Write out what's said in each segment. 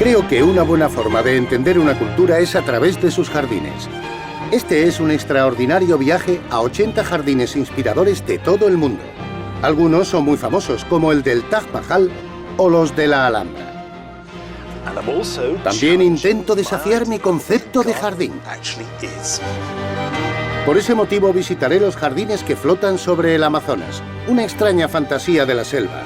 Creo que una buena forma de entender una cultura es a través de sus jardines. Este es un extraordinario viaje a 80 jardines inspiradores de todo el mundo. Algunos son muy famosos, como el del Taj Mahal o los de la Alhambra. También intento desafiar mi concepto de jardín. Por ese motivo visitaré los jardines que flotan sobre el Amazonas, una extraña fantasía de la selva,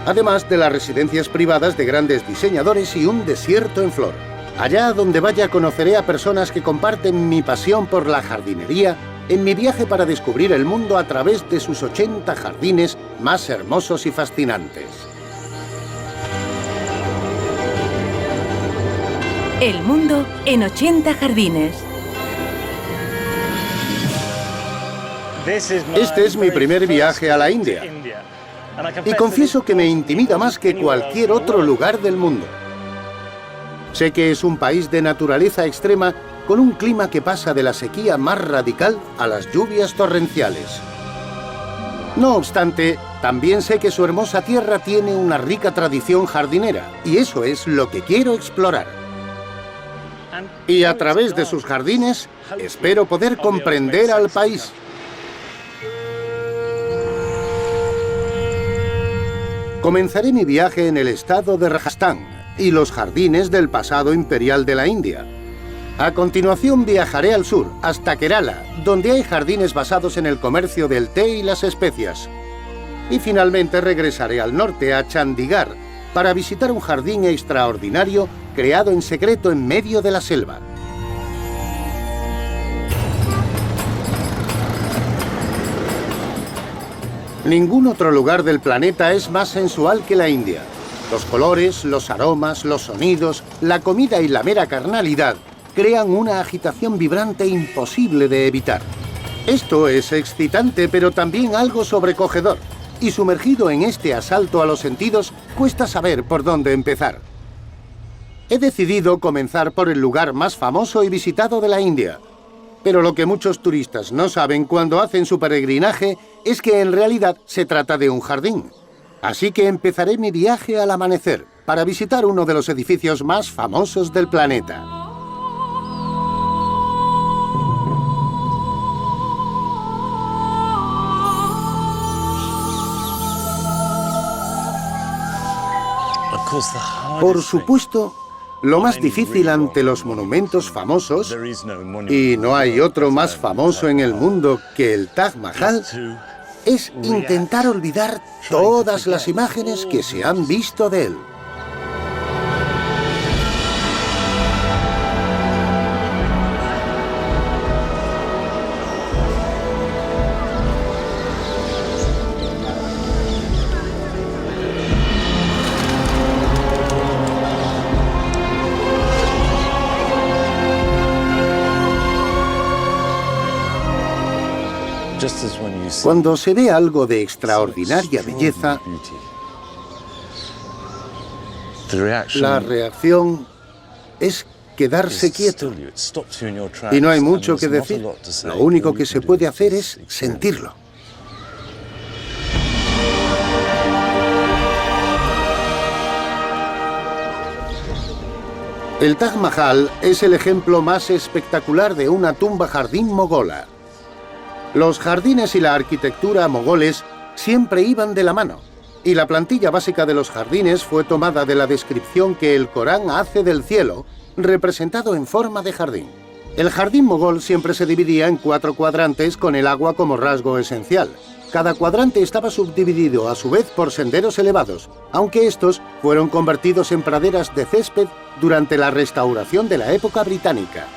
además de las residencias privadas de grandes diseñadores y un desierto en flor. Allá donde vaya conoceré a personas que comparten mi pasión por la jardinería en mi viaje para descubrir el mundo a través de sus 80 jardines más hermosos y fascinantes. El mundo en 80 jardines. Este es mi primer viaje a la India y confieso que me intimida más que cualquier otro lugar del mundo. Sé que es un país de naturaleza extrema con un clima que pasa de la sequía más radical a las lluvias torrenciales. No obstante, también sé que su hermosa tierra tiene una rica tradición jardinera y eso es lo que quiero explorar. Y a través de sus jardines, espero poder comprender al país. Comenzaré mi viaje en el estado de Rajastán y los jardines del pasado imperial de la India. A continuación viajaré al sur, hasta Kerala, donde hay jardines basados en el comercio del té y las especias. Y finalmente regresaré al norte, a Chandigarh, para visitar un jardín extraordinario creado en secreto en medio de la selva. Ningún otro lugar del planeta es más sensual que la India. Los colores, los aromas, los sonidos, la comida y la mera carnalidad crean una agitación vibrante imposible de evitar. Esto es excitante, pero también algo sobrecogedor. Y sumergido en este asalto a los sentidos, cuesta saber por dónde empezar. He decidido comenzar por el lugar más famoso y visitado de la India. Pero lo que muchos turistas no saben cuando hacen su peregrinaje es que en realidad se trata de un jardín. Así que empezaré mi viaje al amanecer para visitar uno de los edificios más famosos del planeta. Por supuesto, lo más difícil ante los monumentos famosos, y no hay otro más famoso en el mundo que el Taj Mahal, es intentar olvidar todas las imágenes que se han visto de él. Cuando se ve algo de extraordinaria belleza, la reacción es quedarse quieto. Y no hay mucho que decir. Lo único que se puede hacer es sentirlo. El Taj Mahal es el ejemplo más espectacular de una tumba jardín mogola. Los jardines y la arquitectura mogoles siempre iban de la mano, y la plantilla básica de los jardines fue tomada de la descripción que el Corán hace del cielo, representado en forma de jardín. El jardín mogol siempre se dividía en 4 cuadrantes con el agua como rasgo esencial. Cada cuadrante estaba subdividido a su vez por senderos elevados, aunque estos fueron convertidos en praderas de césped durante la restauración de la época británica.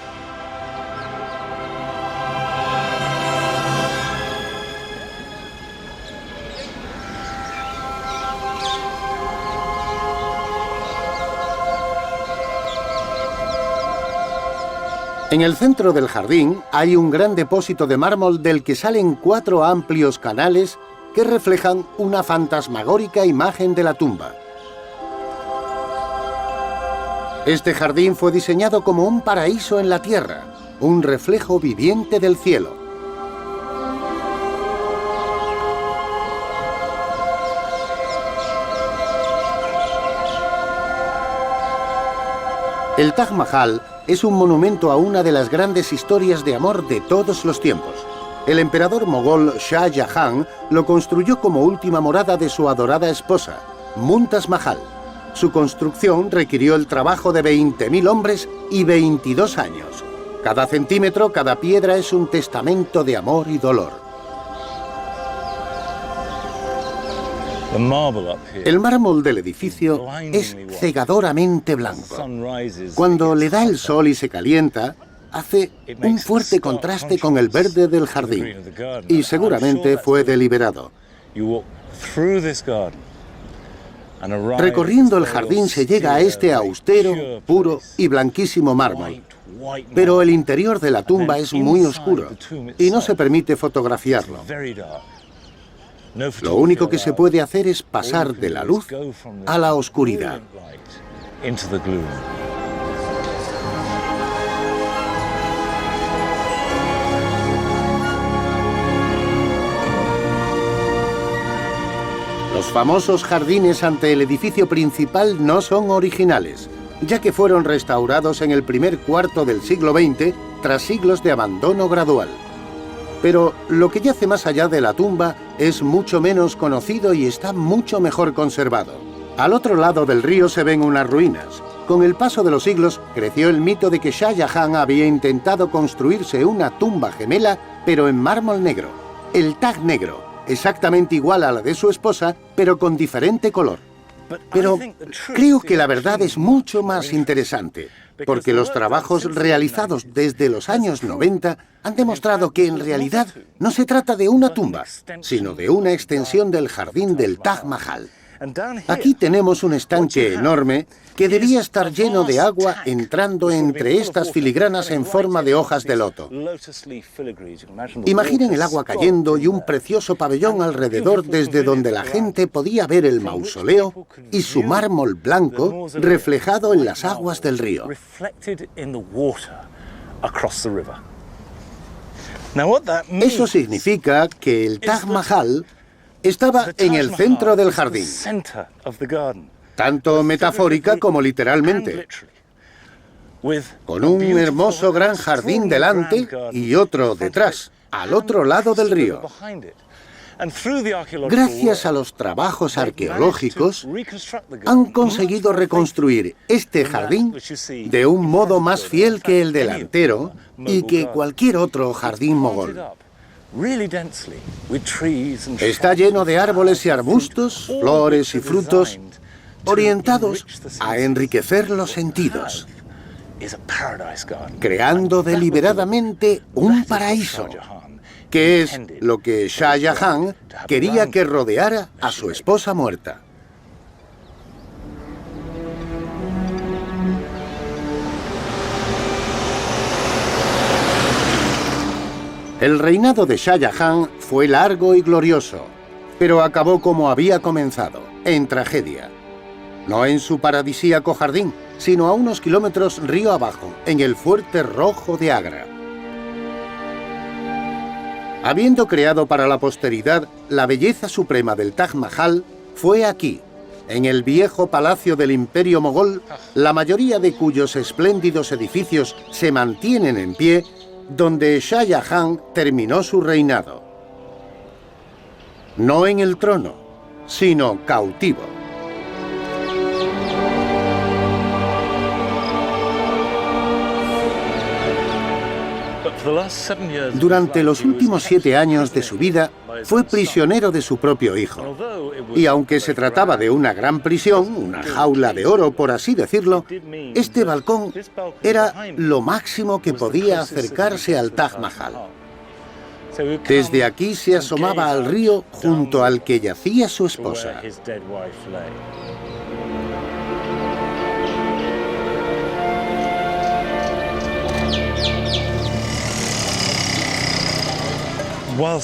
En el centro del jardín hay un gran depósito de mármol del que salen 4 amplios canales que reflejan una fantasmagórica imagen de la tumba. Este jardín fue diseñado como un paraíso en la tierra, un reflejo viviente del cielo. El Taj Mahal es un monumento a una de las grandes historias de amor de todos los tiempos. El emperador mogol Shah Jahan lo construyó como última morada de su adorada esposa, Mumtaz Mahal. Su construcción requirió el trabajo de 20.000 hombres y 22 años. Cada centímetro, cada piedra es un testamento de amor y dolor. El mármol del edificio es cegadoramente blanco. Cuando le da el sol y se calienta, hace un fuerte contraste con el verde del jardín, y seguramente fue deliberado. Recorriendo el jardín se llega a este austero, puro y blanquísimo mármol. Pero el interior de la tumba es muy oscuro y no se permite fotografiarlo. Lo único que se puede hacer es pasar de la luz a la oscuridad. Los famosos jardines ante el edificio principal no son originales, ya que fueron restaurados en el primer cuarto del siglo XX tras siglos de abandono gradual. Pero lo que yace más allá de la tumba es mucho menos conocido y está mucho mejor conservado. Al otro lado del río se ven unas ruinas. Con el paso de los siglos creció el mito de que Shah Jahan había intentado construirse una tumba gemela, pero en mármol negro. El Taj negro, exactamente igual a la de su esposa, pero con diferente color. Pero creo que la verdad es mucho más interesante, porque los trabajos realizados desde los años 90 han demostrado que en realidad no se trata de una tumba, sino de una extensión del jardín del Taj Mahal. Aquí tenemos un estanque enorme que debía estar lleno de agua entrando entre estas filigranas en forma de hojas de loto. Imaginen el agua cayendo y un precioso pabellón alrededor desde donde la gente podía ver el mausoleo y su mármol blanco reflejado en las aguas del río. Eso significa que el Taj Mahal estaba en el centro del jardín, tanto metafórica como literalmente, con un hermoso gran jardín delante y otro detrás, al otro lado del río. Gracias a los trabajos arqueológicos, han conseguido reconstruir este jardín de un modo más fiel que el delantero y que cualquier otro jardín mogol. Está lleno de árboles y arbustos, flores y frutos, orientados a enriquecer los sentidos, creando deliberadamente un paraíso, que es lo que Shah Jahan quería que rodeara a su esposa muerta. El reinado de Shah Jahan fue largo y glorioso, pero acabó como había comenzado, en tragedia. No en su paradisíaco jardín, sino a unos kilómetros río abajo, en el Fuerte Rojo de Agra. Habiendo creado para la posteridad la belleza suprema del Taj Mahal, fue aquí, en el viejo palacio del Imperio Mogol, la mayoría de cuyos espléndidos edificios se mantienen en pie, donde Shah Jahan terminó su reinado. No en el trono, sino cautivo. Durante los últimos 7 años de su vida, fue prisionero de su propio hijo. Y aunque se trataba de una gran prisión, una jaula de oro, por así decirlo, este balcón era lo máximo que podía acercarse al Taj Mahal. Desde aquí se asomaba al río junto al que yacía su esposa.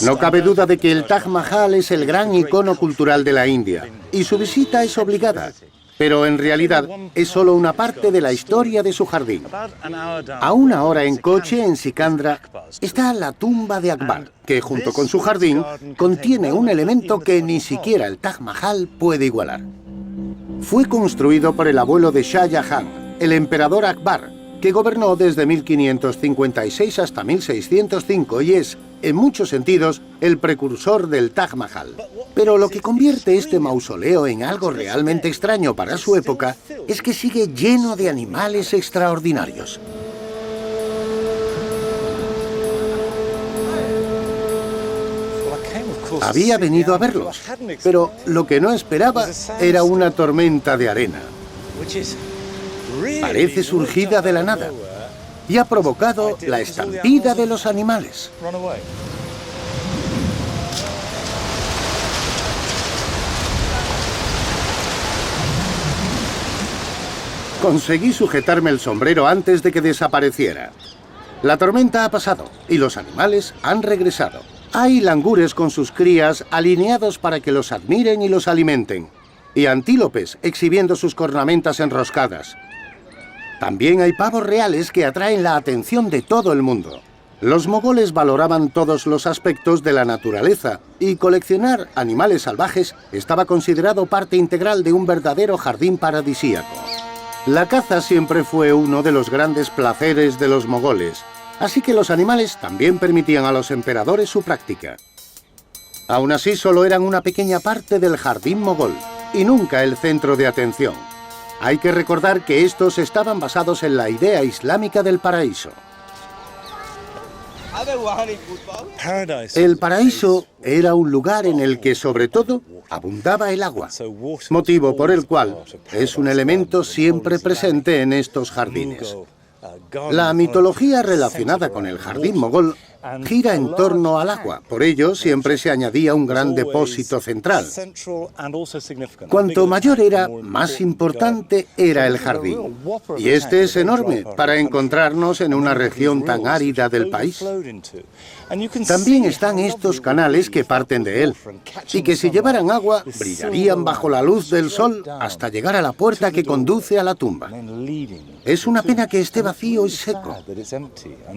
No cabe duda de que el Taj Mahal es el gran icono cultural de la India, y su visita es obligada, pero en realidad es solo una parte de la historia de su jardín. A 1 hora en coche en Sikandra está la tumba de Akbar, que junto con su jardín contiene un elemento que ni siquiera el Taj Mahal puede igualar. Fue construido por el abuelo de Shah Jahan, el emperador Akbar, que gobernó desde 1556 hasta 1605 y es, en muchos sentidos, el precursor del Taj Mahal. Pero lo que convierte este mausoleo en algo realmente extraño para su época es que sigue lleno de animales extraordinarios. Había venido a verlos, pero lo que no esperaba era una tormenta de arena. Parece surgida de la nada y ha provocado la estampida de los animales. Conseguí sujetarme el sombrero antes de que desapareciera. La tormenta ha pasado y los animales han regresado. Hay langures con sus crías alineados para que los admiren y los alimenten, y antílopes exhibiendo sus cornamentas enroscadas. También hay pavos reales que atraen la atención de todo el mundo. Los mogoles valoraban todos los aspectos de la naturaleza y coleccionar animales salvajes estaba considerado parte integral de un verdadero jardín paradisíaco. La caza siempre fue uno de los grandes placeres de los mogoles, así que los animales también permitían a los emperadores su práctica. Aún así, solo eran una pequeña parte del jardín mogol y nunca el centro de atención. Hay que recordar que estos estaban basados en la idea islámica del paraíso. El paraíso era un lugar en el que, sobre todo, abundaba el agua, motivo por el cual es un elemento siempre presente en estos jardines. La mitología relacionada con el jardín mogol gira en torno al agua, por ello siempre se añadía un gran depósito central. Cuanto mayor era, más importante era el jardín. Y este es enorme para encontrarnos en una región tan árida del país. También están estos canales que parten de él, y que si llevaran agua, brillarían bajo la luz del sol hasta llegar a la puerta que conduce a la tumba. Es una pena que esté vacío y seco.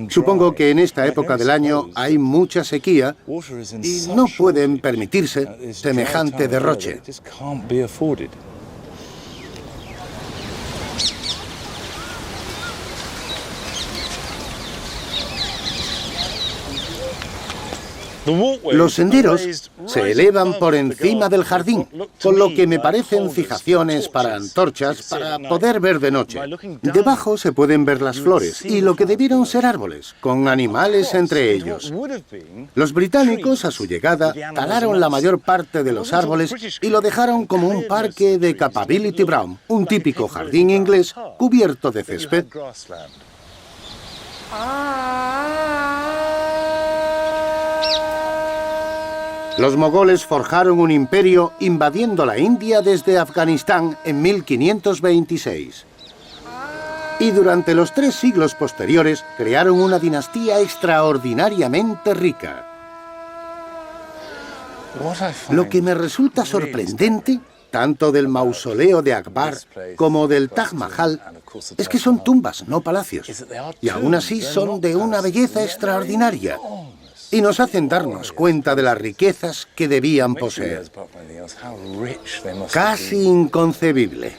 Supongo que en esta época del año hay mucha sequía y no pueden permitirse semejante derroche. Los senderos se elevan por encima del jardín, con lo que me parecen fijaciones para antorchas para poder ver de noche. Debajo se pueden ver las flores y lo que debieron ser árboles, con animales entre ellos. Los británicos, a su llegada, talaron la mayor parte de los árboles y lo dejaron como un parque de Capability Brown, un típico jardín inglés cubierto de césped. Los mogoles forjaron un imperio invadiendo la India desde Afganistán en 1526. Y durante los 3 siglos posteriores crearon una dinastía extraordinariamente rica. Lo que me resulta sorprendente, tanto del mausoleo de Akbar como del Taj Mahal, es que son tumbas, no palacios. Y aún así son de una belleza extraordinaria. Y nos hacen darnos cuenta de las riquezas que debían poseer. Casi inconcebible.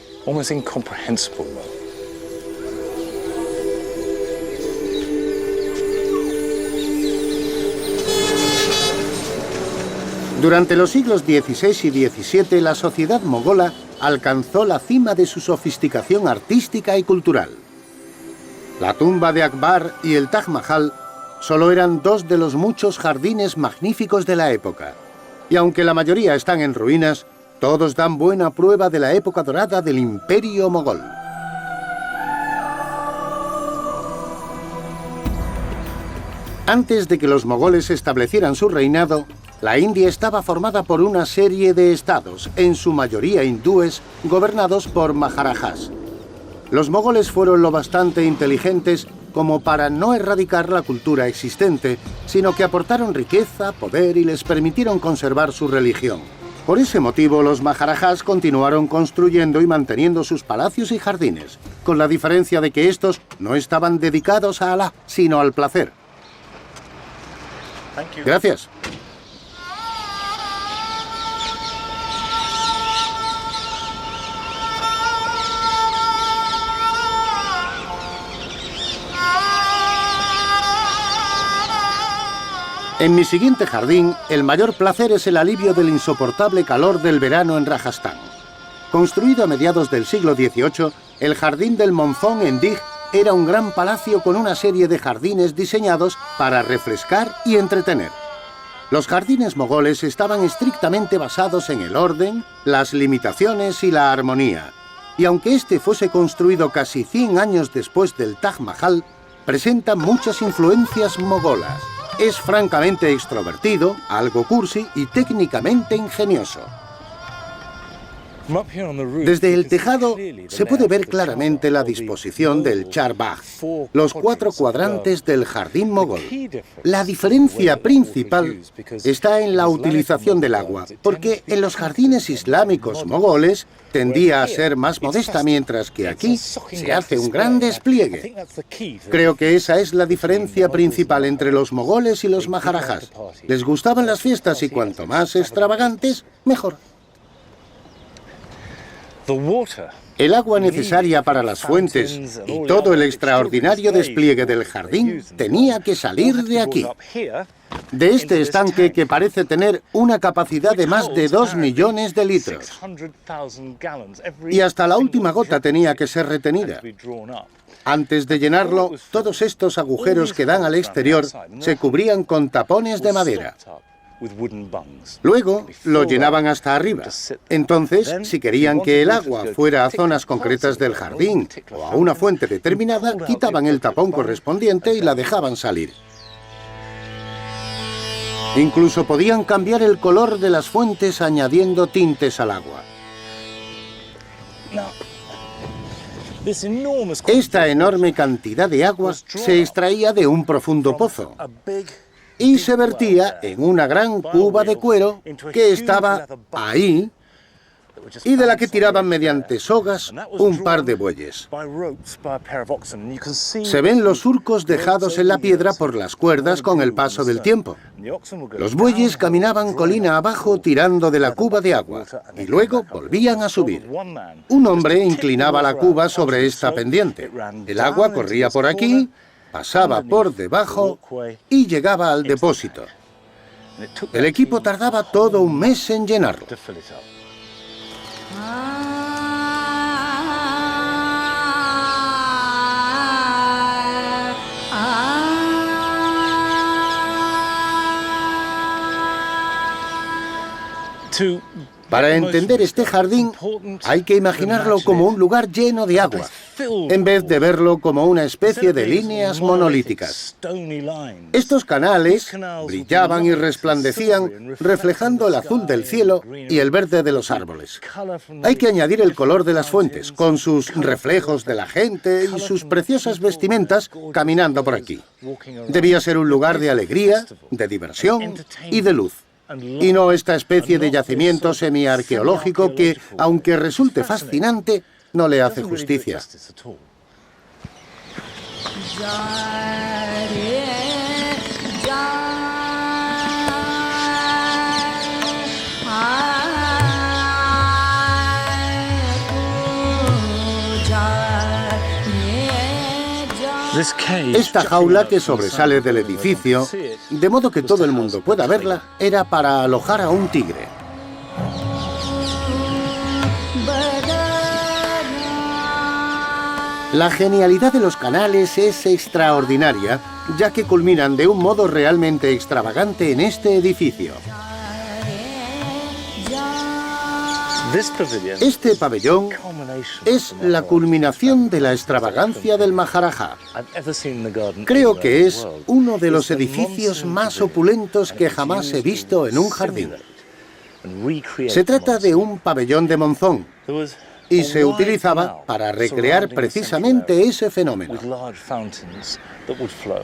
Durante los siglos XVI y XVII, la sociedad mogola alcanzó la cima de su sofisticación artística y cultural. La tumba de Akbar y el Taj Mahal solo eran 2 de los muchos jardines magníficos de la época. Y aunque la mayoría están en ruinas, todos dan buena prueba de la época dorada del Imperio Mogol. Antes de que los mogoles establecieran su reinado, la India estaba formada por una serie de estados, en su mayoría hindúes, gobernados por maharajas. Los mogoles fueron lo bastante inteligentes como para no erradicar la cultura existente, sino que aportaron riqueza, poder y les permitieron conservar su religión. Por ese motivo, los maharajas continuaron construyendo y manteniendo sus palacios y jardines, con la diferencia de que estos no estaban dedicados a Alá, sino al placer. Gracias. En mi siguiente jardín, el mayor placer es el alivio del insoportable calor del verano en Rajastán. Construido a mediados del siglo XVIII, el Jardín del Monzón en Dig era un gran palacio con una serie de jardines diseñados para refrescar y entretener. Los jardines mogoles estaban estrictamente basados en el orden, las limitaciones y la armonía. Y aunque este fuese construido casi 100 años después del Taj Mahal, presenta muchas influencias mogolas. Es francamente extrovertido, algo cursi y técnicamente ingenioso. Desde el tejado se puede ver claramente la disposición del Char Bagh, los 4 cuadrantes del jardín mogol. La diferencia principal está en la utilización del agua, porque en los jardines islámicos mogoles tendía a ser más modesta, mientras que aquí se hace un gran despliegue. Creo que esa es la diferencia principal entre los mogoles y los maharajas. Les gustaban las fiestas y cuanto más extravagantes, mejor. El agua necesaria para las fuentes y todo el extraordinario despliegue del jardín tenía que salir de aquí, de este estanque que parece tener una capacidad de más de 2 millones de litros. Y hasta la última gota tenía que ser retenida. Antes de llenarlo, todos estos agujeros que dan al exterior se cubrían con tapones de madera. Luego lo llenaban hasta arriba. Entonces, si querían que el agua fuera a zonas concretas del jardín o a una fuente determinada, quitaban el tapón correspondiente y la dejaban salir. Incluso podían cambiar el color de las fuentes añadiendo tintes al agua. Esta enorme cantidad de agua se extraía de un profundo pozo y se vertía en una gran cuba de cuero que estaba ahí y de la que tiraban mediante sogas un par de bueyes. Se ven los surcos dejados en la piedra por las cuerdas con el paso del tiempo. Los bueyes caminaban colina abajo tirando de la cuba de agua y luego volvían a subir. Un hombre inclinaba la cuba sobre esta pendiente. El agua corría por aquí, pasaba por debajo y llegaba al depósito. El equipo tardaba todo un mes en llenarlo. Para entender este jardín, hay que imaginarlo como un lugar lleno de agua, en vez de verlo como una especie de líneas monolíticas. Estos canales brillaban y resplandecían, reflejando el azul del cielo y el verde de los árboles. Hay que añadir el color de las fuentes, con sus reflejos de la gente y sus preciosas vestimentas caminando por aquí. Debía ser un lugar de alegría, de diversión y de luz. Y no esta especie de yacimiento semiarqueológico que, aunque resulte fascinante, no le hace justicia. Esta jaula que sobresale del edificio, de modo que todo el mundo pueda verla, era para alojar a un tigre. La genialidad de los canales es extraordinaria, ya que culminan de un modo realmente extravagante en este edificio. Este pabellón es la culminación de la extravagancia del Maharaja. Creo que es uno de los edificios más opulentos que jamás he visto en un jardín. Se trata de un pabellón de monzón y se utilizaba para recrear precisamente ese fenómeno.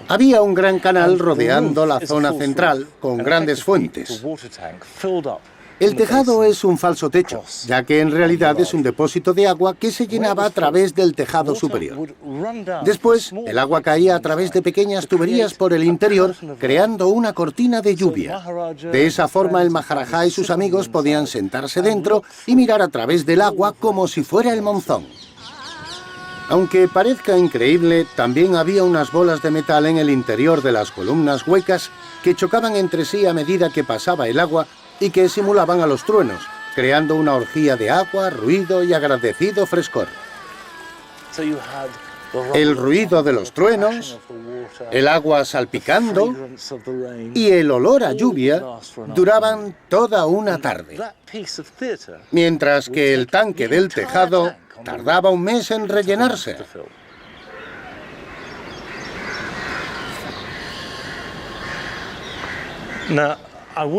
Había un gran canal rodeando la zona central con grandes fuentes. El tejado es un falso techo, ya que en realidad es un depósito de agua que se llenaba a través del tejado superior. Después, el agua caía a través de pequeñas tuberías por el interior, creando una cortina de lluvia. De esa forma, el Maharaja y sus amigos podían sentarse dentro y mirar a través del agua como si fuera el monzón. Aunque parezca increíble, también había unas bolas de metal en el interior de las columnas huecas que chocaban entre sí a medida que pasaba el agua y que simulaban a los truenos, creando una orgía de agua, ruido y agradecido frescor. El ruido de los truenos, el agua salpicando y el olor a lluvia duraban toda una tarde, mientras que el tanque del tejado tardaba un mes en rellenarse.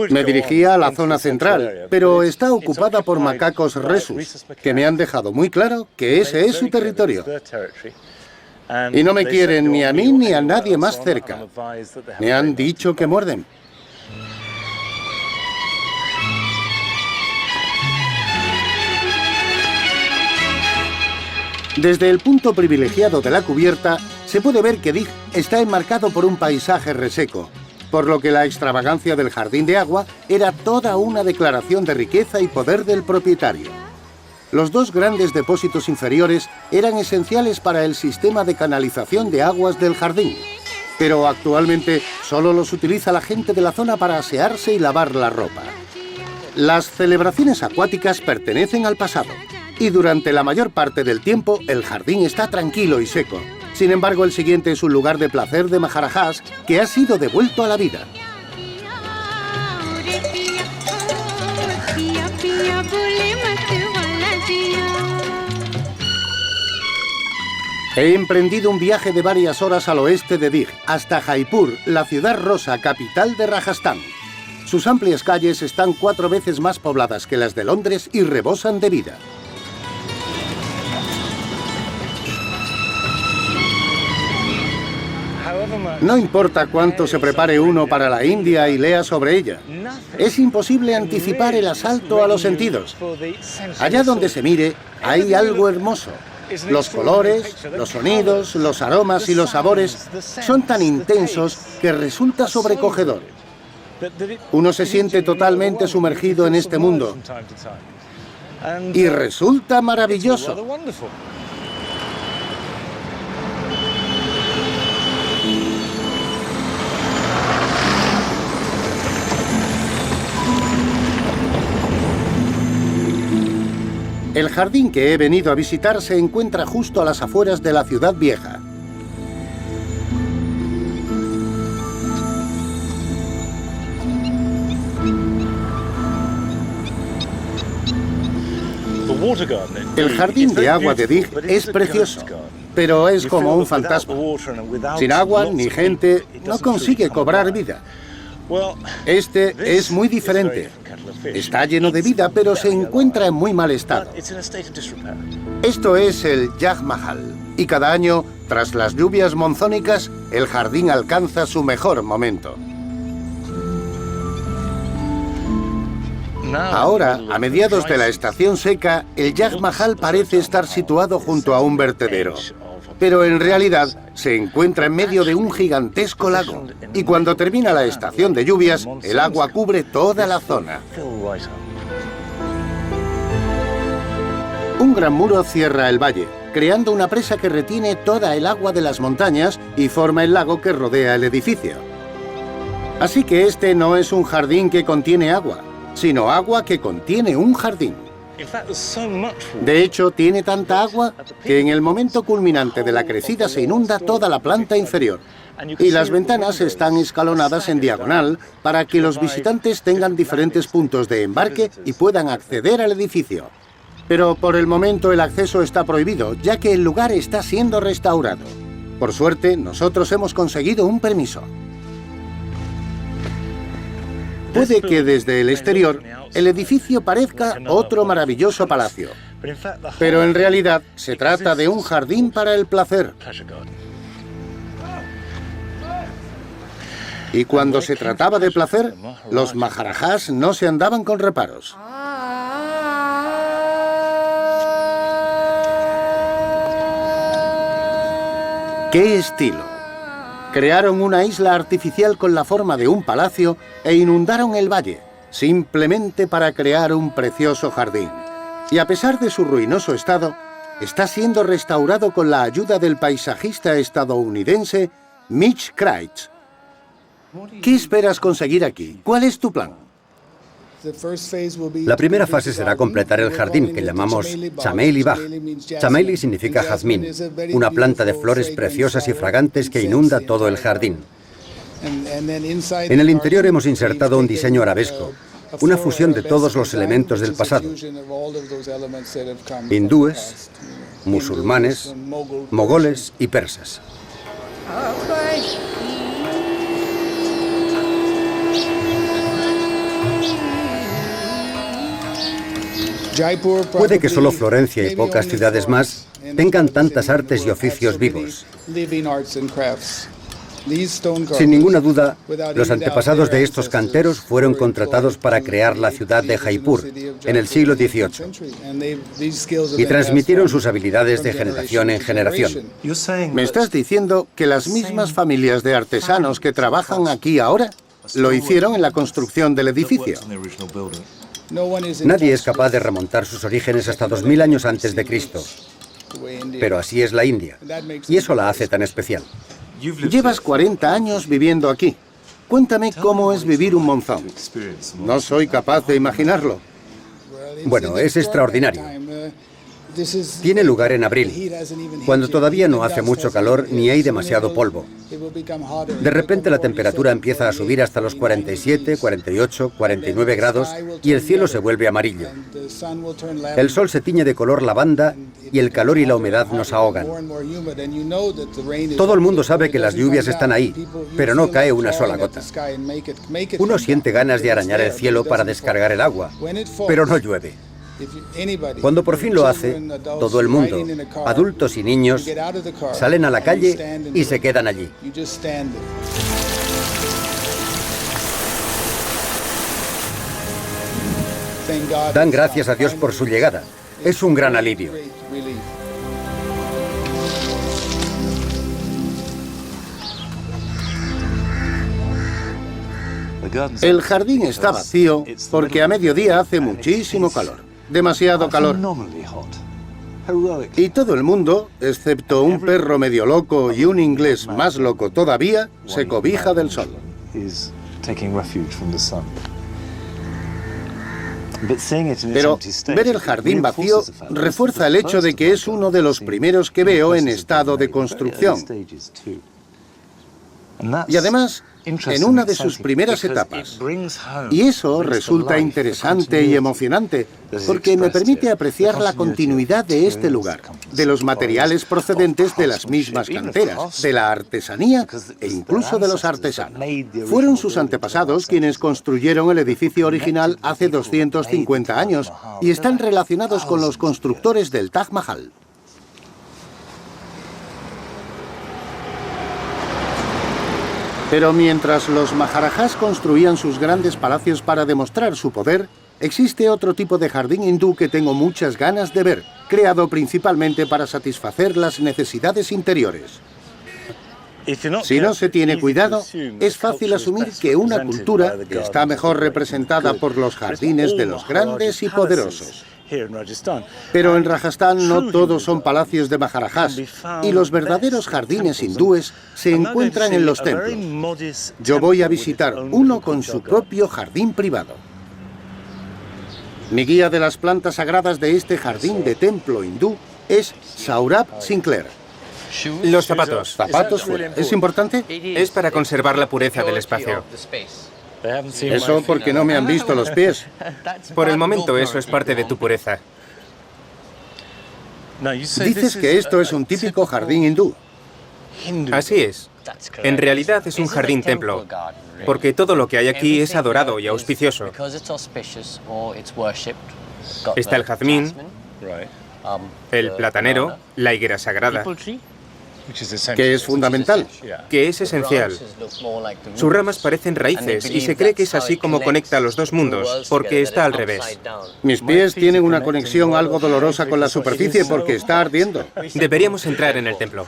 Me dirigía a la zona central, pero está ocupada por macacos rhesus, que me han dejado muy claro que ese es su territorio. Y no me quieren ni a mí ni a nadie más cerca. Me han dicho que muerden. Desde el punto privilegiado de la cubierta, se puede ver que Dig está enmarcado por un paisaje reseco, por lo que la extravagancia del jardín de agua era toda una declaración de riqueza y poder del propietario. Los dos grandes depósitos inferiores eran esenciales para el sistema de canalización de aguas del jardín, pero actualmente solo los utiliza la gente de la zona para asearse y lavar la ropa. Las celebraciones acuáticas pertenecen al pasado, y durante la mayor parte del tiempo el jardín está tranquilo y seco. Sin embargo, el siguiente es un lugar de placer de Maharajas que ha sido devuelto a la vida. He emprendido un viaje de varias horas al oeste de Dig, hasta Jaipur, la ciudad rosa capital de Rajastán. Sus amplias calles están 4 veces más pobladas que las de Londres y rebosan de vida. No importa cuánto se prepare uno para la India y lea sobre ella, es imposible anticipar el asalto a los sentidos. Allá donde se mire, hay algo hermoso. Los colores, los sonidos, los aromas y los sabores son tan intensos que resulta sobrecogedor. Uno se siente totalmente sumergido en este mundo y resulta maravilloso. El jardín que he venido a visitar se encuentra justo a las afueras de la ciudad vieja. El jardín de agua de Dig es precioso, pero es como un fantasma. Sin agua ni gente, no consigue cobrar vida. Este es muy diferente. Está lleno de vida, pero se encuentra en muy mal estado. Esto es el Yaj Mahal, y cada año, tras las lluvias monzónicas, el jardín alcanza su mejor momento. Ahora, a mediados de la estación seca, el Yaj Mahal parece estar situado junto a un vertedero. Pero en realidad se encuentra en medio de un gigantesco lago, y cuando termina la estación de lluvias, el agua cubre toda la zona. Un gran muro cierra el valle, creando una presa que retiene toda el agua de las montañas y forma el lago que rodea el edificio. Así que este no es un jardín que contiene agua, sino agua que contiene un jardín. De hecho, tiene tanta agua que en el momento culminante de la crecida se inunda toda la planta inferior. Y las ventanas están escalonadas en diagonal para que los visitantes tengan diferentes puntos de embarque y puedan acceder al edificio. Pero por el momento el acceso está prohibido, ya que el lugar está siendo restaurado. Por suerte, nosotros hemos conseguido un permiso. Puede que desde el exterior el edificio parezca otro maravilloso palacio, pero en realidad se trata de un jardín para el placer. Y cuando se trataba de placer, los Maharajas no se andaban con reparos. ¡Qué estilo! Crearon una isla artificial con la forma de un palacio e inundaron el valle, simplemente para crear un precioso jardín. Y a pesar de su ruinoso estado, está siendo restaurado con la ayuda del paisajista estadounidense Mitch Kreitz. ¿Qué esperas conseguir aquí? ¿Cuál es tu plan? La primera fase será completar el jardín, que llamamos Chameili Bagh. Chameili significa jazmín, una planta de flores preciosas y fragantes que inunda todo el jardín. En el interior hemos insertado un diseño arabesco, una fusión de todos los elementos del pasado: hindúes, musulmanes, mogoles y persas. Puede que solo Florencia y pocas ciudades más tengan tantas artes y oficios vivos. Sin ninguna duda, los antepasados de estos canteros fueron contratados para crear la ciudad de Jaipur en el siglo XVIII y transmitieron sus habilidades de generación en generación. ¿Me estás diciendo que las mismas familias de artesanos que trabajan aquí ahora lo hicieron en la construcción del edificio? Nadie es capaz de remontar sus orígenes hasta 2000 años antes de Cristo. Pero así es la India, y eso la hace tan especial. Llevas 40 años viviendo aquí. Cuéntame cómo es vivir un monzón. No soy capaz de imaginarlo. Bueno, es extraordinario. Tiene lugar en abril, cuando todavía no hace mucho calor ni hay demasiado polvo. De repente la temperatura empieza a subir hasta los 47, 48, 49 grados y el cielo se vuelve amarillo. El sol se tiñe de color lavanda y el calor y la humedad nos ahogan. Todo el mundo sabe que las lluvias están ahí, pero no cae una sola gota. Uno siente ganas de arañar el cielo para descargar el agua, pero no llueve. Cuando por fin lo hace, todo el mundo, adultos y niños, salen a la calle y se quedan allí. Dan gracias a Dios por su llegada. Es un gran alivio. El jardín está vacío porque a mediodía hace muchísimo calor. Demasiado calor. Y todo el mundo, excepto un perro medio loco y un inglés más loco todavía, se cobija del sol. Pero ver el jardín vacío refuerza el hecho de que es uno de los primeros que veo en estado de construcción. Y además, en una de sus primeras etapas. Y eso resulta interesante y emocionante, porque me permite apreciar la continuidad de este lugar, de los materiales procedentes de las mismas canteras, de la artesanía e incluso de los artesanos. Fueron sus antepasados quienes construyeron el edificio original hace 250 años y están relacionados con los constructores del Taj Mahal. Pero mientras los maharajas construían sus grandes palacios para demostrar su poder, existe otro tipo de jardín hindú que tengo muchas ganas de ver, creado principalmente para satisfacer las necesidades interiores. Si no se tiene cuidado, es fácil asumir que una cultura está mejor representada por los jardines de los grandes y poderosos. Pero en Rajastán no todos son palacios de maharajas, y los verdaderos jardines hindúes se encuentran en los templos. Yo voy a visitar uno con su propio jardín privado. Mi guía de las plantas sagradas de este jardín de templo hindú es Saurabh Sinclair. Los zapatos. ¿Zapatos fuera? ¿Es importante? Es para conservar la pureza del espacio. Eso porque no me han visto los pies. Por el momento eso es parte de tu pureza. Dices que esto es un típico jardín hindú. Así es. En realidad es un jardín templo, porque todo lo que hay aquí es adorado y auspicioso. Está el jazmín, el platanero, la higuera sagrada, Que es fundamental. que es esencial. Sus ramas parecen raíces y se cree que es así como conecta los dos mundos, porque está al revés. Mis pies tienen una conexión algo dolorosa con la superficie porque está ardiendo. Deberíamos entrar en el templo.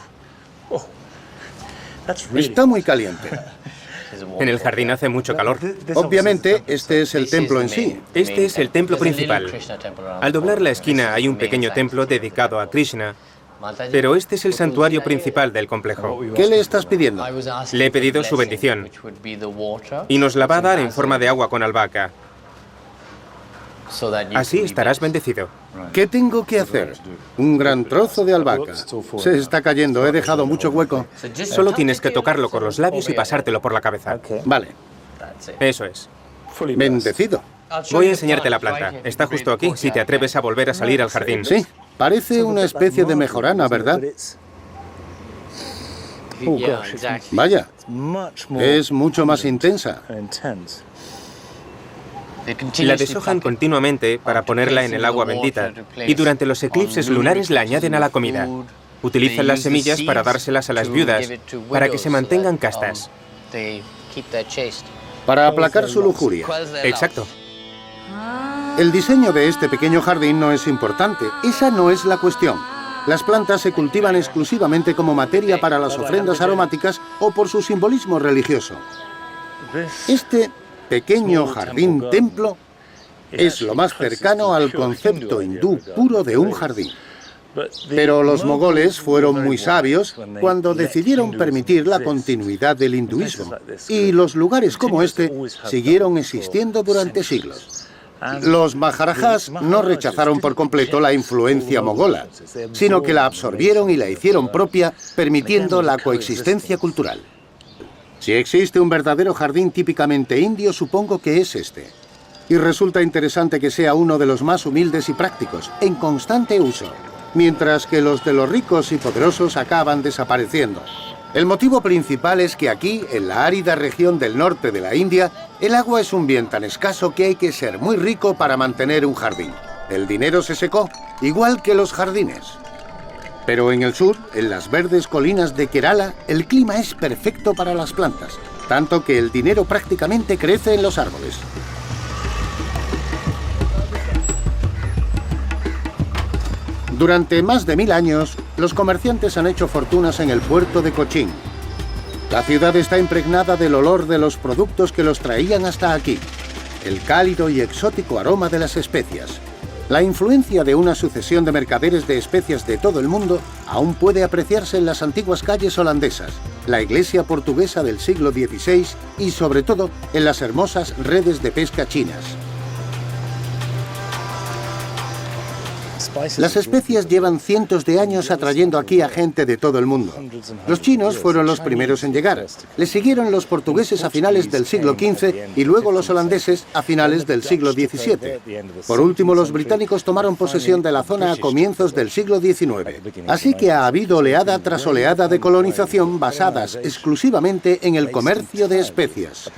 Está muy caliente. En el jardín hace mucho calor. Obviamente, este es el templo en sí. Este es el templo principal. Al doblar la esquina hay un pequeño templo dedicado a Krishna, pero este es el santuario principal del complejo. ¿Qué le estás pidiendo? Le he pedido su bendición y nos la va a dar en forma de agua con albahaca. Así estarás bendecido. ¿Qué tengo que hacer? Un gran trozo de albahaca. Se está cayendo, he dejado mucho hueco. Solo tienes que tocarlo con los labios y pasártelo por la cabeza. Vale, Eso es. bendecido. Voy a enseñarte la planta. Está justo aquí, si te atreves a volver a salir al jardín. Sí, parece una especie de mejorana, ¿verdad? Vaya, es mucho más intensa. La deshojan continuamente para ponerla en el agua bendita y durante los eclipses lunares la añaden a la comida. Utilizan las semillas para dárselas a las viudas para que se mantengan castas. Para aplacar su lujuria. Exacto. El diseño de este pequeño jardín no es importante, esa no es la cuestión. Las plantas se cultivan exclusivamente como materia para las ofrendas aromáticas o por su simbolismo religioso. Este pequeño jardín templo es lo más cercano al concepto hindú puro de un jardín. Pero los mogoles fueron muy sabios cuando decidieron permitir la continuidad del hinduismo, y los lugares como este siguieron existiendo durante siglos. Los maharajas no rechazaron por completo la influencia mogola, sino que la absorbieron y la hicieron propia, permitiendo la coexistencia cultural. Si existe un verdadero jardín típicamente indio, supongo que es este. Y resulta interesante que sea uno de los más humildes y prácticos, en constante uso, mientras que los de los ricos y poderosos acaban desapareciendo. El motivo principal es que aquí, en la árida región del norte de la India, el agua es un bien tan escaso que hay que ser muy rico para mantener un jardín. El dinero se secó, igual que los jardines. Pero en el sur, en las verdes colinas de Kerala, el clima es perfecto para las plantas, tanto que el dinero prácticamente crece en los árboles. Durante más de 1000 años, los comerciantes han hecho fortunas en el puerto de Cochin. La ciudad está impregnada del olor de los productos que los traían hasta aquí, el cálido y exótico aroma de las especias. La influencia de una sucesión de mercaderes de especias de todo el mundo aún puede apreciarse en las antiguas calles holandesas, la iglesia portuguesa del siglo XVI y, sobre todo, en las hermosas redes de pesca chinas. Las especias llevan cientos de años atrayendo aquí a gente de todo el mundo. Los chinos fueron los primeros en llegar. Les siguieron los portugueses a finales del siglo XV y luego los holandeses a finales del siglo XVII. Por último, los británicos tomaron posesión de la zona a comienzos del siglo XIX. Así que ha habido oleada tras oleada de colonización basadas exclusivamente en el comercio de especias.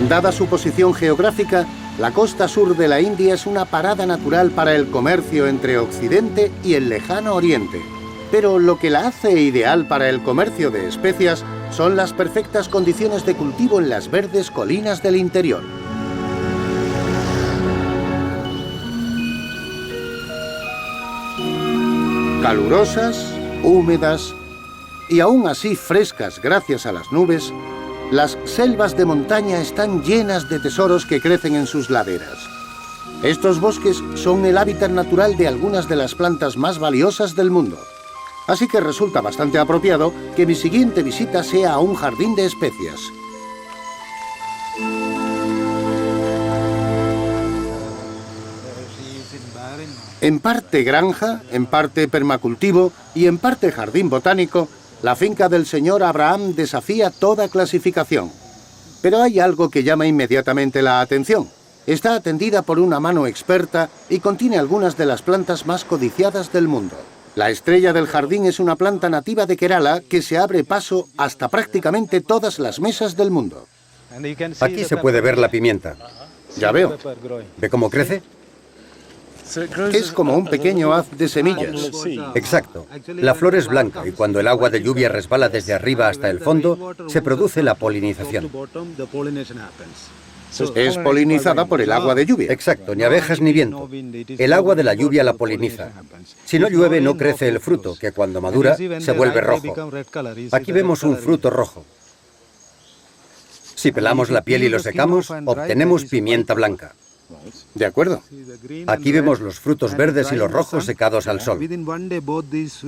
Dada su posición geográfica, la costa sur de la India es una parada natural para el comercio entre Occidente y el lejano Oriente. Pero lo que la hace ideal para el comercio de especias son las perfectas condiciones de cultivo en las verdes colinas del interior. Calurosas, húmedas y aún así frescas gracias a las nubes, las selvas de montaña están llenas de tesoros que crecen en sus laderas. Estos bosques son el hábitat natural de algunas de las plantas más valiosas del mundo. Así que resulta bastante apropiado que mi siguiente visita sea a un jardín de especias. En parte granja, en parte permacultivo y en parte jardín botánico, la finca del señor Abraham desafía toda clasificación. Pero hay algo que llama inmediatamente la atención. Está atendida por una mano experta y contiene algunas de las plantas más codiciadas del mundo. La estrella del jardín es una planta nativa de Kerala que se abre paso hasta prácticamente todas las mesas del mundo. Aquí se puede ver la pimienta. Ya veo. ¿Ve cómo crece? Es como un pequeño haz de semillas. Exacto. La flor es blanca y cuando el agua de lluvia resbala desde arriba hasta el fondo, se produce la polinización. Es polinizada por el agua de lluvia. Exacto, ni abejas ni viento. El agua de la lluvia la poliniza. Si no llueve, no crece el fruto, que cuando madura se vuelve rojo. Aquí vemos un fruto rojo. Si pelamos la piel y lo secamos, obtenemos pimienta blanca. De acuerdo. Aquí vemos los frutos verdes y los rojos secados al sol.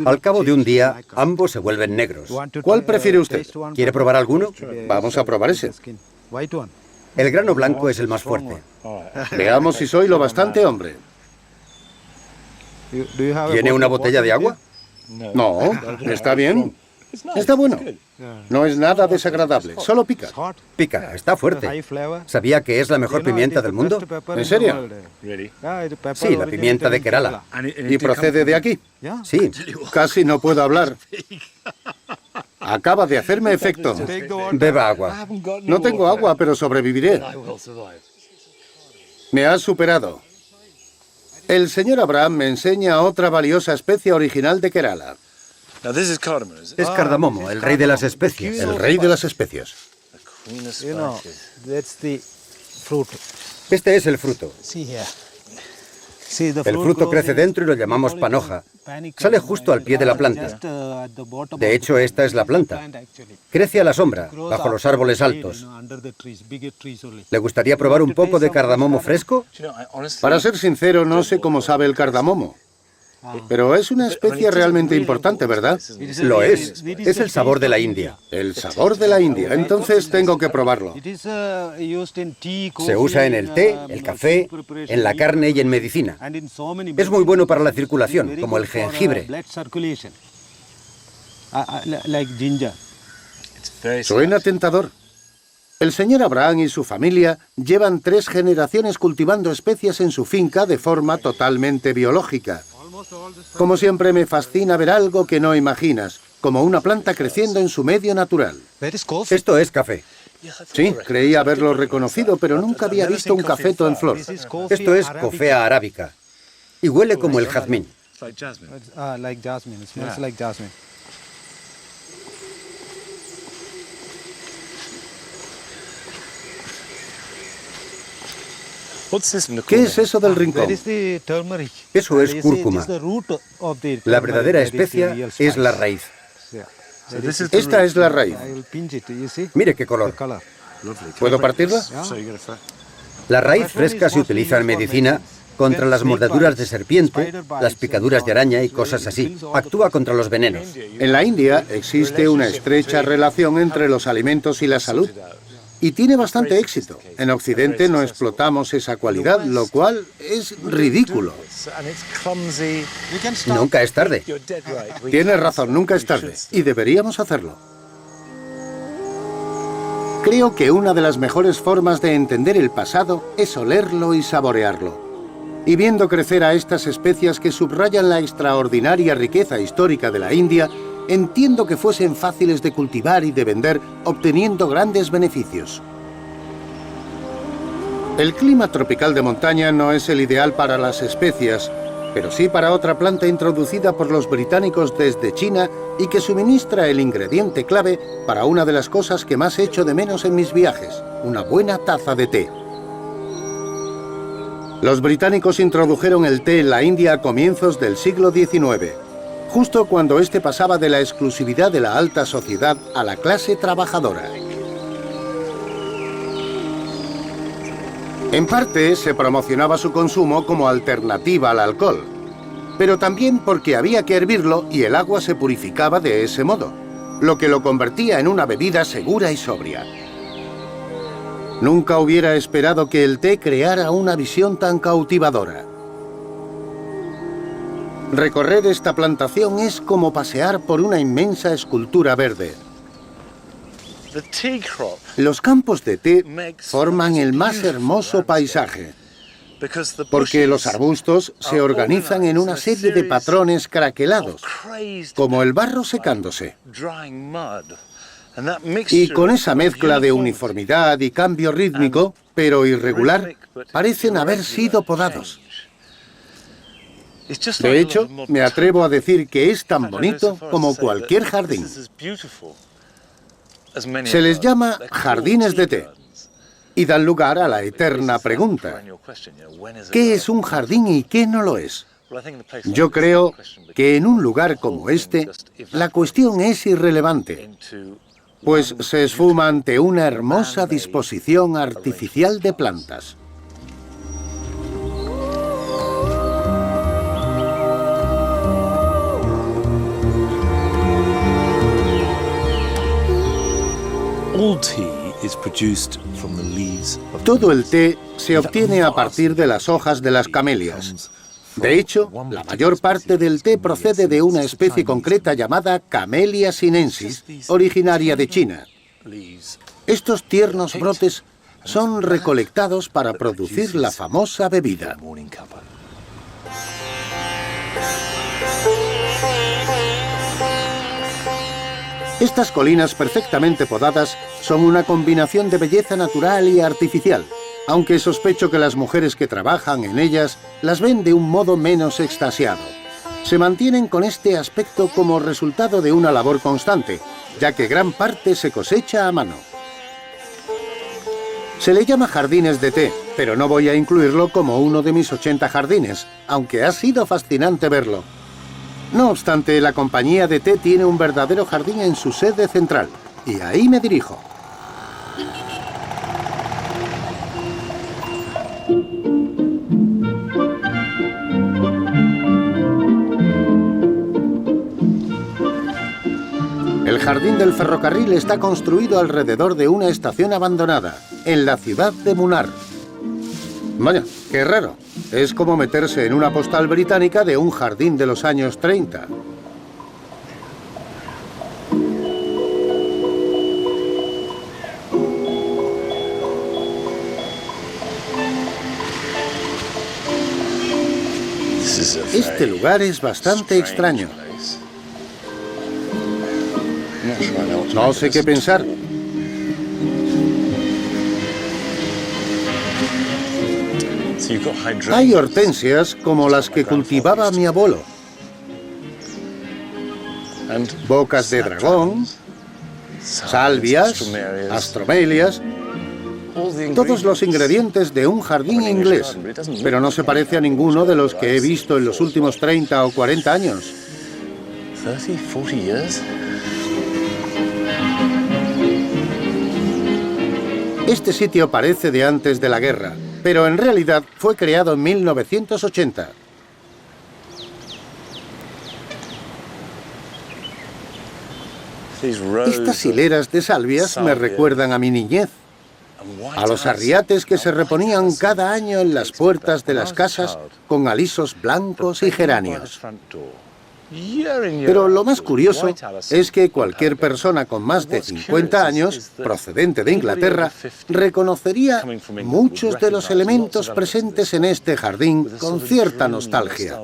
Al cabo de un día, ambos se vuelven negros. ¿Cuál prefiere usted? ¿Quiere probar alguno? Vamos a probar ese. El grano blanco es el más fuerte. Veamos si soy lo bastante hombre. ¿Tiene una botella de agua? No, está bien. Está bueno. No es nada desagradable, solo pica. Pica, está fuerte. ¿Sabía que es la mejor pimienta del mundo? ¿En serio? Sí, la pimienta de Kerala. ¿Y procede de aquí? Sí. Casi no puedo hablar. Acaba de hacerme efecto. Beba agua. No tengo agua, pero sobreviviré. Me has superado. El señor Abraham me enseña otra valiosa especie original de Kerala. Es cardamomo, el rey de las especias. El rey de las especias. Este es el fruto. El fruto crece dentro y lo llamamos panoja. Sale justo al pie de la planta. De hecho, esta es la planta. Crece a la sombra, bajo los árboles altos. ¿Le gustaría probar un poco de cardamomo fresco? Para ser sincero, no sé cómo sabe el cardamomo. Pero es una especie realmente importante, ¿verdad? Lo es. Es el sabor de la India. El sabor de la India. Entonces tengo que probarlo. Se usa en el té, el café, en la carne y en medicina. Es muy bueno para la circulación, como el jengibre. Suena tentador. El señor Abraham y su familia llevan 3 generaciones cultivando especias en su finca de forma totalmente biológica. Como siempre, me fascina ver algo que no imaginas, como una planta creciendo en su medio natural. Esto es café. Sí, creí haberlo reconocido, pero nunca había visto un cafeto en flor. Esto es Coffea arábica. Y huele como el jazmín. ¿Qué es eso del rincón? Eso es cúrcuma. La verdadera especia es la raíz. Esta es la raíz. Mire qué color. ¿Puedo partirla? La raíz fresca se utiliza en medicina contra las mordeduras de serpiente, las picaduras de araña y cosas así. Actúa contra los venenos. En la India existe una estrecha relación entre los alimentos y la salud. Y tiene bastante éxito. En Occidente no explotamos esa cualidad, lo cual es ridículo. Nunca es tarde. Tienes razón, nunca es tarde. Y deberíamos hacerlo. Creo que una de las mejores formas de entender el pasado es olerlo y saborearlo. Y viendo crecer a estas especias que subrayan la extraordinaria riqueza histórica de la India, entiendo que fuesen fáciles de cultivar y de vender, obteniendo grandes beneficios. El clima tropical de montaña no es el ideal para las especias, pero sí para otra planta introducida por los británicos desde China y que suministra el ingrediente clave para una de las cosas que más echo de menos en mis viajes, una buena taza de té. Los británicos introdujeron el té en la India a comienzos del siglo XIX. Justo cuando este pasaba de la exclusividad de la alta sociedad a la clase trabajadora. En parte, se promocionaba su consumo como alternativa al alcohol, pero también porque había que hervirlo y el agua se purificaba de ese modo, lo que lo convertía en una bebida segura y sobria. Nunca hubiera esperado que el té creara una visión tan cautivadora. Recorrer esta plantación es como pasear por una inmensa escultura verde. Los campos de té forman el más hermoso paisaje, porque los arbustos se organizan en una serie de patrones craquelados, como el barro secándose. Y con esa mezcla de uniformidad y cambio rítmico, pero irregular, parecen haber sido podados. De hecho, me atrevo a decir que es tan bonito como cualquier jardín. Se les llama jardines de té. y dan lugar a la eterna pregunta: ¿qué es un jardín y qué no lo es? Yo creo que en un lugar como este, la cuestión es irrelevante, pues se esfuma ante una hermosa disposición artificial de plantas. Todo el té se obtiene a partir de las hojas de las camelias. De hecho, la mayor parte del té procede de una especie concreta llamada Camellia sinensis, originaria de China. Estos tiernos brotes son recolectados para producir la famosa bebida. Estas colinas perfectamente podadas son una combinación de belleza natural y artificial, aunque sospecho que las mujeres que trabajan en ellas las ven de un modo menos extasiado. Se mantienen con este aspecto como resultado de una labor constante, ya que gran parte se cosecha a mano. Se le llama jardines de té, pero no voy a incluirlo como uno de mis 80 jardines, aunque ha sido fascinante verlo. No obstante, la compañía de té tiene un verdadero jardín en su sede central, y ahí me dirijo. El jardín del ferrocarril está construido alrededor de una estación abandonada, en la ciudad de Munar. Vaya, qué raro. Es como meterse en una postal británica de un jardín de los años 30. Este lugar es bastante extraño. No sé qué pensar. Hay hortensias como las que cultivaba mi abuelo, bocas de dragón, salvias, astromelias, todos los ingredientes de un jardín inglés, pero no se parece a ninguno de los que he visto en los últimos 30 o 40 años. Este sitio parece de antes de la guerra, pero en realidad fue creado en 1980. Estas hileras de salvias me recuerdan a mi niñez, a los arriates que se reponían cada año en las puertas de las casas con alisos blancos y geranios. Pero lo más curioso es que cualquier persona con más de 50 años, procedente de Inglaterra, reconocería muchos de los elementos presentes en este jardín con cierta nostalgia.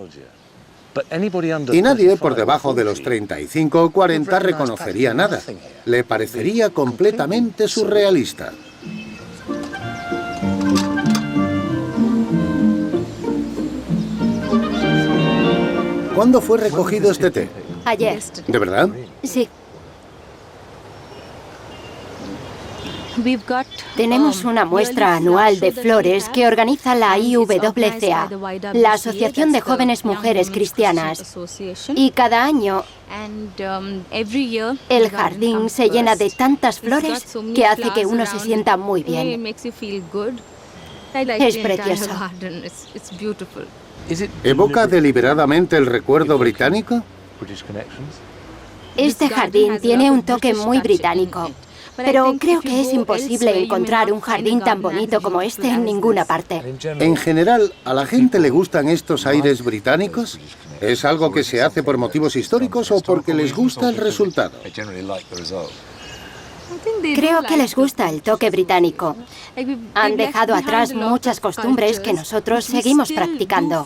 Y nadie por debajo de los 35 o 40 reconocería nada. Le parecería completamente surrealista. ¿Cuándo fue recogido este té? Ayer. ¿De verdad? Sí. Tenemos una muestra anual de flores que organiza la IWCA, la Asociación de Jóvenes Mujeres Cristianas. Y cada año el jardín se llena de tantas flores que hace que uno se sienta muy bien. Es precioso. ¿Evoca deliberadamente el recuerdo británico? Este jardín tiene un toque muy británico, pero creo que es imposible encontrar un jardín tan bonito como este en ninguna parte. En general, ¿a la gente le gustan estos aires británicos? ¿Es algo que se hace por motivos históricos o porque les gusta el resultado? Creo que les gusta el toque británico. Han dejado atrás muchas costumbres que nosotros seguimos practicando.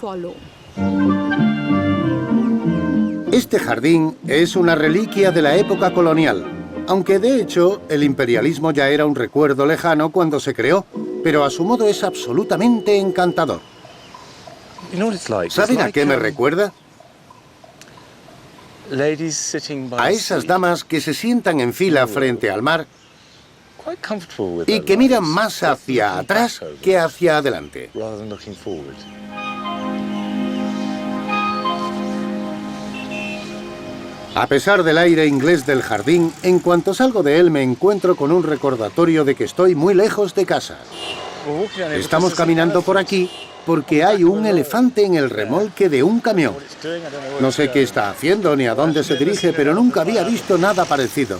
Este jardín es una reliquia de la época colonial, aunque de hecho el imperialismo ya era un recuerdo lejano cuando se creó, pero a su modo es absolutamente encantador. ¿Saben a qué me recuerda? A esas damas que se sientan en fila frente al mar y que miran más hacia atrás que hacia adelante. A pesar del aire inglés del jardín, en cuanto salgo de él me encuentro con un recordatorio de que estoy muy lejos de casa. Estamos caminando por aquí porque hay un elefante en el remolque de un camión. No sé qué está haciendo ni a dónde se dirige, pero nunca había visto nada parecido.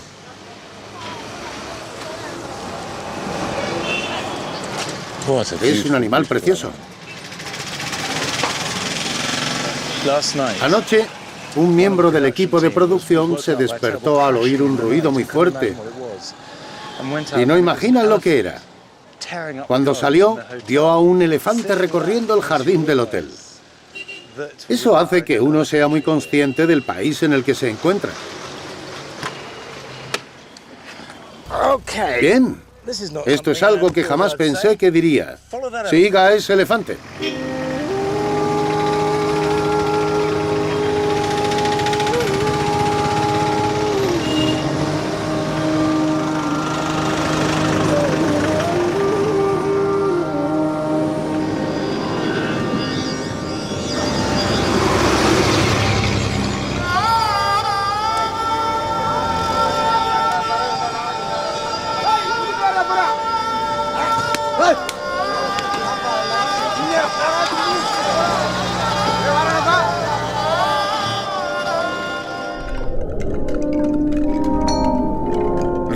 Es un animal precioso. Anoche, un miembro del equipo de producción se despertó al oír un ruido muy fuerte. Y no imaginan lo que era. Cuando salió, vio a un elefante recorriendo el jardín del hotel. Eso hace que uno sea muy consciente del país en el que se encuentra. Bien. Esto es algo que jamás pensé que diría. Siga a ese elefante.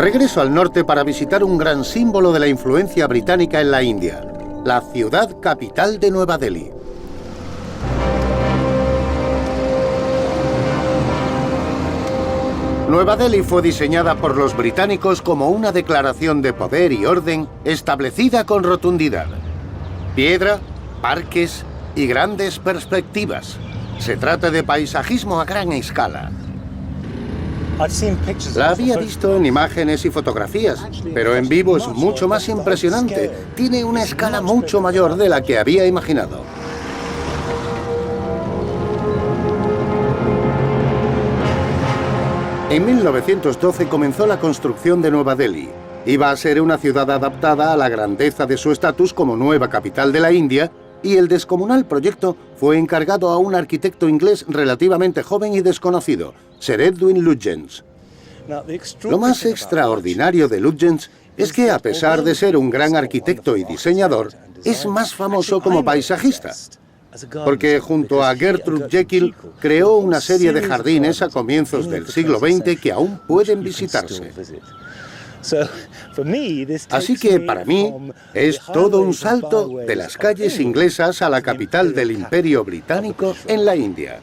Regreso al norte para visitar un gran símbolo de la influencia británica en la India, la ciudad capital de Nueva Delhi. Nueva Delhi fue diseñada por los británicos como una declaración de poder y orden establecida con rotundidad. Piedra, parques y grandes perspectivas. Se trata de paisajismo a gran escala. La había visto en imágenes y fotografías, pero en vivo es mucho más impresionante. Tiene una escala mucho mayor de la que había imaginado. En 1912 comenzó la construcción de Nueva Delhi. Iba a ser una ciudad adaptada a la grandeza de su estatus como nueva capital de la India, y el descomunal proyecto fue encargado a un arquitecto inglés relativamente joven y desconocido, Sir Edwin Lutyens. Lo más extraordinario de Lutyens es que, a pesar de ser un gran arquitecto y diseñador, es más famoso como paisajista, porque junto a Gertrude Jekyll creó una serie de jardines a comienzos del siglo XX que aún pueden visitarse. Así que para mí es todo un salto de las calles inglesas a la capital del Imperio Británico en la India.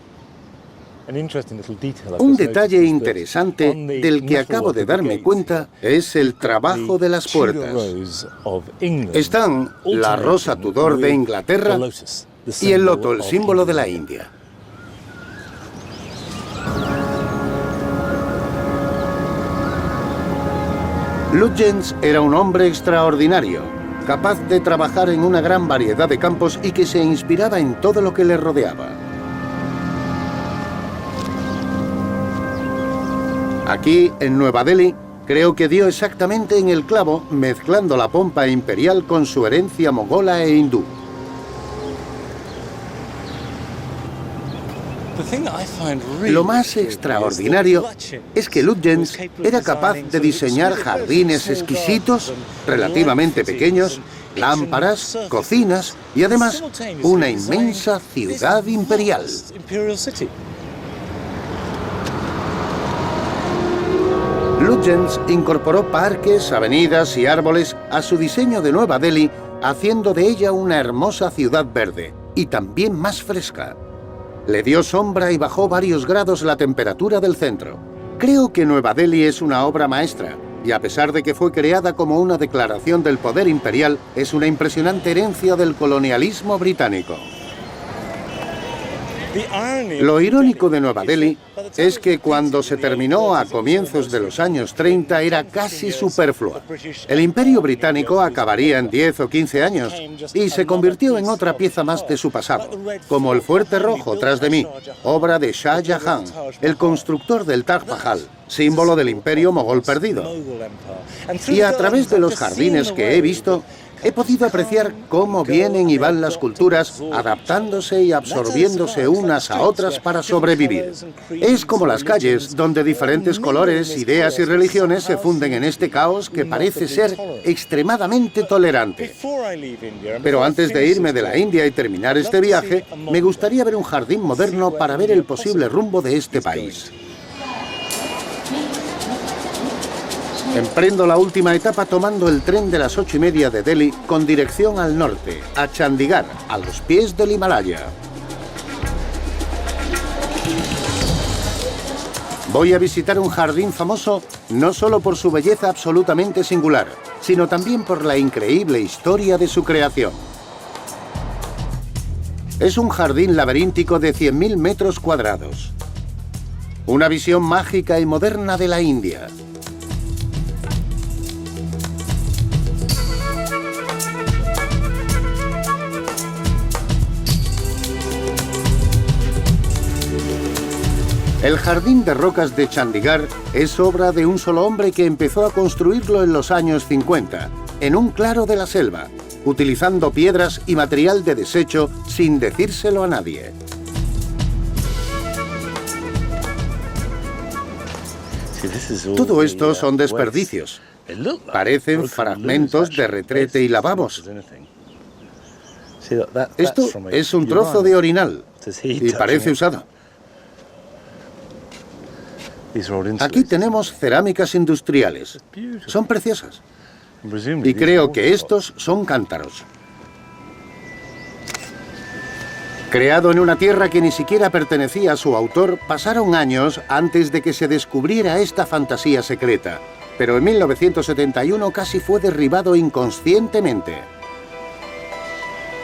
Un detalle interesante del que acabo de darme cuenta es el trabajo de las puertas. Están la rosa Tudor de Inglaterra y el loto, el símbolo de la India. Lutyens era un hombre extraordinario, capaz de trabajar en una gran variedad de campos y que se inspiraba en todo lo que le rodeaba. Aquí, en Nueva Delhi, creo que dio exactamente en el clavo, mezclando la pompa imperial con su herencia mogola e hindú. Lo más extraordinario es que Lutyens era capaz de diseñar jardines exquisitos, relativamente pequeños, lámparas, cocinas y además una inmensa ciudad imperial. Lutyens incorporó parques, avenidas y árboles a su diseño de Nueva Delhi, haciendo de ella una hermosa ciudad verde y también más fresca. Le dio sombra y bajó varios grados la temperatura del centro. Creo que Nueva Delhi es una obra maestra, y a pesar de que fue creada como una declaración del poder imperial, es una impresionante herencia del colonialismo británico. Lo irónico de Nueva Delhi es que cuando se terminó a comienzos de los años 30 era casi superflua. El Imperio Británico acabaría en 10 o 15 años y se convirtió en otra pieza más de su pasado, como el Fuerte Rojo tras de mí, obra de Shah Jahan, el constructor del Taj Mahal, símbolo del Imperio mogol perdido. Y a través de los jardines que he visto, he podido apreciar cómo vienen y van las culturas adaptándose y absorbiéndose unas a otras para sobrevivir. Es como las calles, donde diferentes colores, ideas y religiones se funden en este caos que parece ser extremadamente tolerante. Pero antes de irme de la India y terminar este viaje, me gustaría ver un jardín moderno para ver el posible rumbo de este país. Emprendo la última etapa tomando el tren de las 8:30 de Delhi con dirección al norte, a Chandigarh, a los pies del Himalaya. Voy a visitar un jardín famoso no solo por su belleza absolutamente singular, sino también por la increíble historia de su creación. Es un jardín laberíntico de 100.000 metros cuadrados. Una visión mágica y moderna de la India. El jardín de rocas de Chandigarh es obra de un solo hombre que empezó a construirlo en los años 50, en un claro de la selva, utilizando piedras y material de desecho sin decírselo a nadie. Todo esto son desperdicios. Parecen fragmentos de retrete y lavabos. Esto es un trozo de orinal y parece usado. Aquí tenemos cerámicas industriales. Son preciosas. Y creo que estos son cántaros. Creado en una tierra que ni siquiera pertenecía a su autor, pasaron años antes de que se descubriera esta fantasía secreta. Pero en 1971 casi fue derribado inconscientemente.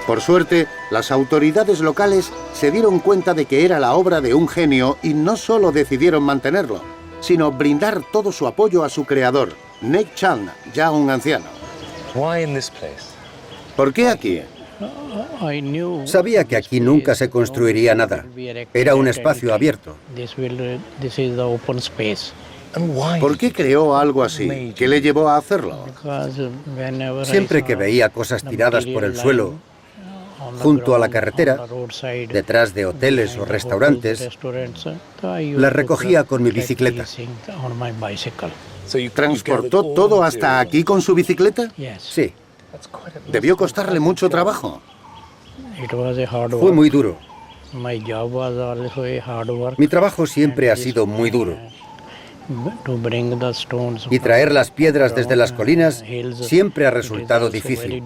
Por suerte, las autoridades locales se dieron cuenta de que era la obra de un genio y no solo decidieron mantenerlo, sino brindar todo su apoyo a su creador, Nek Chand, ya un anciano. ¿Por qué aquí? Sabía que aquí nunca se construiría nada. Era un espacio abierto. ¿Por qué creó algo así? ¿Qué le llevó a hacerlo? Siempre que veía cosas tiradas por el suelo, junto a la carretera, detrás de hoteles o restaurantes, las recogía con mi bicicleta. ¿Transportó todo hasta aquí con su bicicleta? Sí. Debió costarle mucho trabajo. Fue muy duro. Mi trabajo siempre ha sido muy duro. Y traer las piedras desde las colinas siempre ha resultado difícil.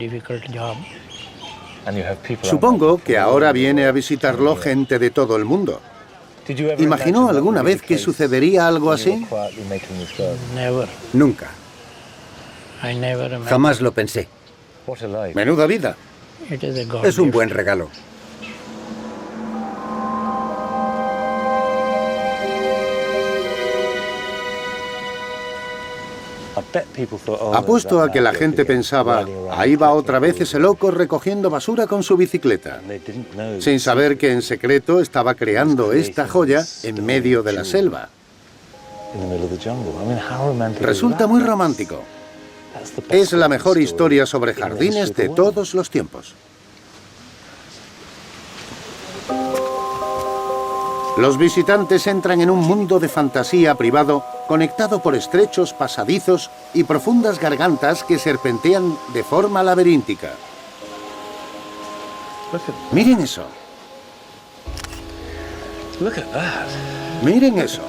Supongo que ahora viene a visitarlo gente de todo el mundo. ¿Imaginó alguna vez que sucedería algo así? Nunca. Jamás lo pensé. Menuda vida. Es un buen regalo. Apuesto a que la gente pensaba, ahí va otra vez ese loco recogiendo basura con su bicicleta, sin saber que en secreto estaba creando esta joya en medio de la selva. Resulta muy romántico. Es la mejor historia sobre jardines de todos los tiempos. Los visitantes entran en un mundo de fantasía privado conectado por estrechos pasadizos y profundas gargantas que serpentean de forma laberíntica. Miren eso. Miren eso.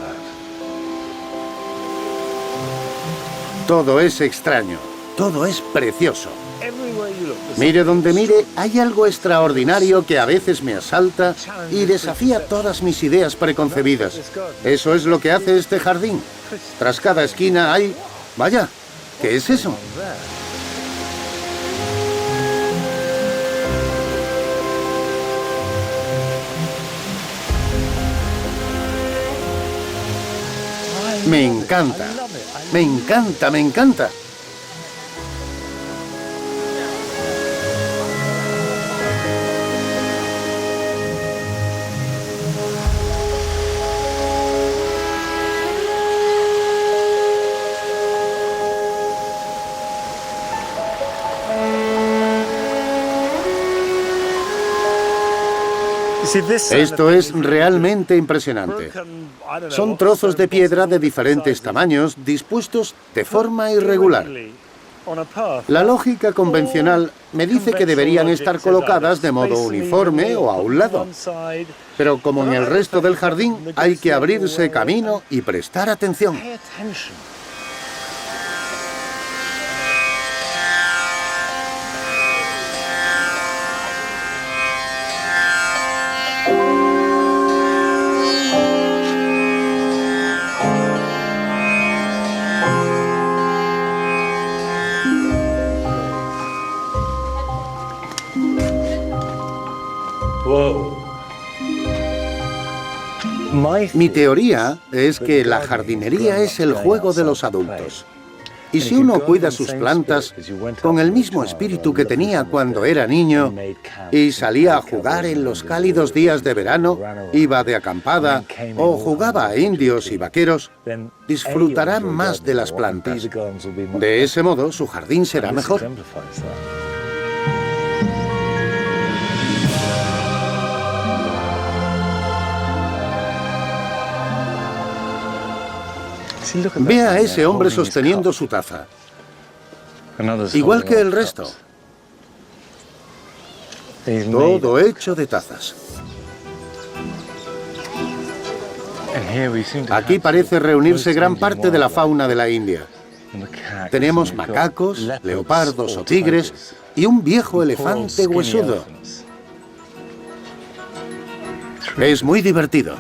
Todo es extraño, todo es precioso. Mire donde mire, hay algo extraordinario que a veces me asalta y desafía todas mis ideas preconcebidas. Eso es lo que hace este jardín. Tras cada esquina hay... Vaya, ¿qué es eso? Me encanta, me encanta, me encanta. Esto es realmente impresionante. Son trozos de piedra de diferentes tamaños dispuestos de forma irregular. La lógica convencional me dice que deberían estar colocadas de modo uniforme o a un lado. Pero como en el resto del jardín, hay que abrirse camino y prestar atención. Mi teoría es que la jardinería es el juego de los adultos. Y si uno cuida sus plantas con el mismo espíritu que tenía cuando era niño y salía a jugar en los cálidos días de verano, iba de acampada o jugaba a indios y vaqueros, disfrutará más de las plantas. De ese modo, su jardín será mejor. Ve a ese hombre sosteniendo su taza, igual que el resto. Todo hecho de tazas. Aquí parece reunirse gran parte de la fauna de la India. Tenemos macacos, leopardos o tigres y un viejo elefante huesudo. Es muy divertido.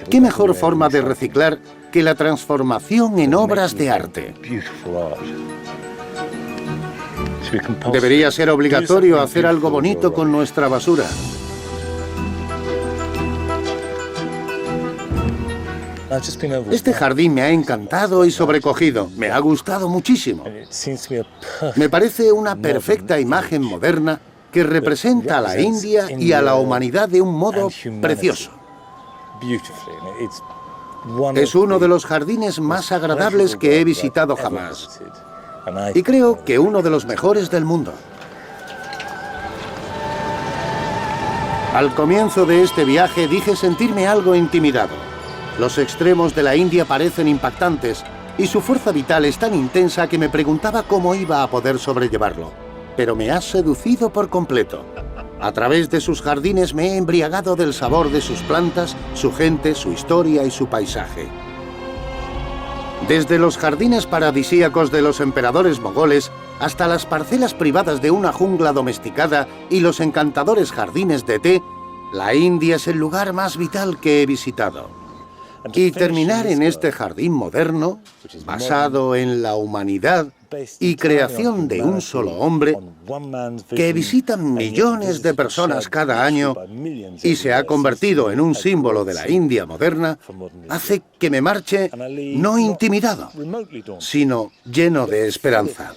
¿Qué mejor forma de reciclar que la transformación en obras de arte? Debería ser obligatorio hacer algo bonito con nuestra basura. Este jardín me ha encantado y sobrecogido. Me ha gustado muchísimo. Me parece una perfecta imagen moderna que representa a la India y a la humanidad de un modo precioso. Es uno de los jardines más agradables que he visitado jamás. Y creo que uno de los mejores del mundo. Al comienzo de este viaje dije sentirme algo intimidado. Los extremos de la India parecen impactantes y su fuerza vital es tan intensa que me preguntaba cómo iba a poder sobrellevarlo. Pero me ha seducido por completo. A través de sus jardines me he embriagado del sabor de sus plantas, su gente, su historia y su paisaje. Desde los jardines paradisíacos de los emperadores mogoles hasta las parcelas privadas de una jungla domesticada y los encantadores jardines de té, la India es el lugar más vital que he visitado. Y terminar en este jardín moderno, basado en la humanidad y creación de un solo hombre, que visitan millones de personas cada año y se ha convertido en un símbolo de la India moderna, hace que me marche no intimidado, sino lleno de esperanza.